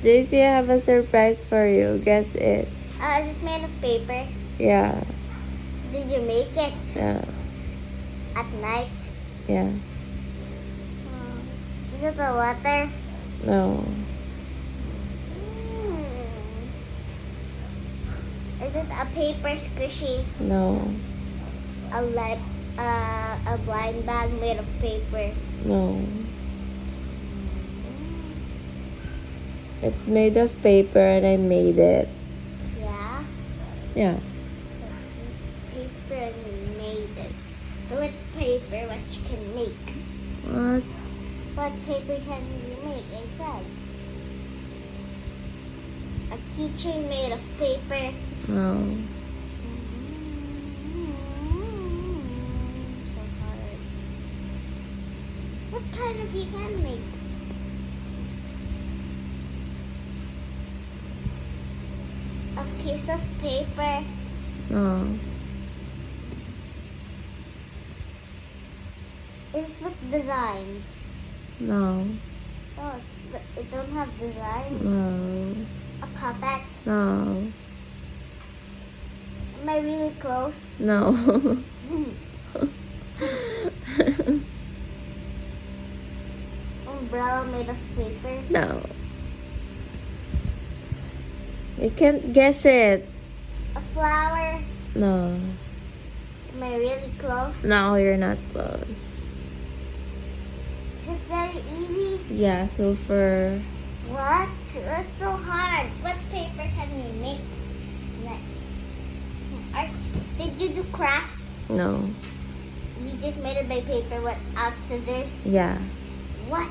JC, I have a surprise for you. Guess it. Is it made of paper? Yeah. Did you make it Yeah. at night? Yeah. Is it the water? No. Is it a paper squishy? No. A blind bag made of paper? No. It's made of paper and I made it. Yeah. Yeah. It's paper and you made it. But with paper, what you can make? What? What paper can you make inside? A keychain made of paper. No. So hard. What kind of you can make? A piece of paper. No. Is it with designs? No. Oh, it don't have designs. No. A puppet. No. Am I really close? No. Umbrella made of paper. No. You can't guess it. A flower. No. Am I really close? No, you're not close. Is it very easy? Yeah, super. What? That's so hard. What paper can you make next? Arts. Did you do crafts? No. You just made it by paper without scissors? Yeah. What?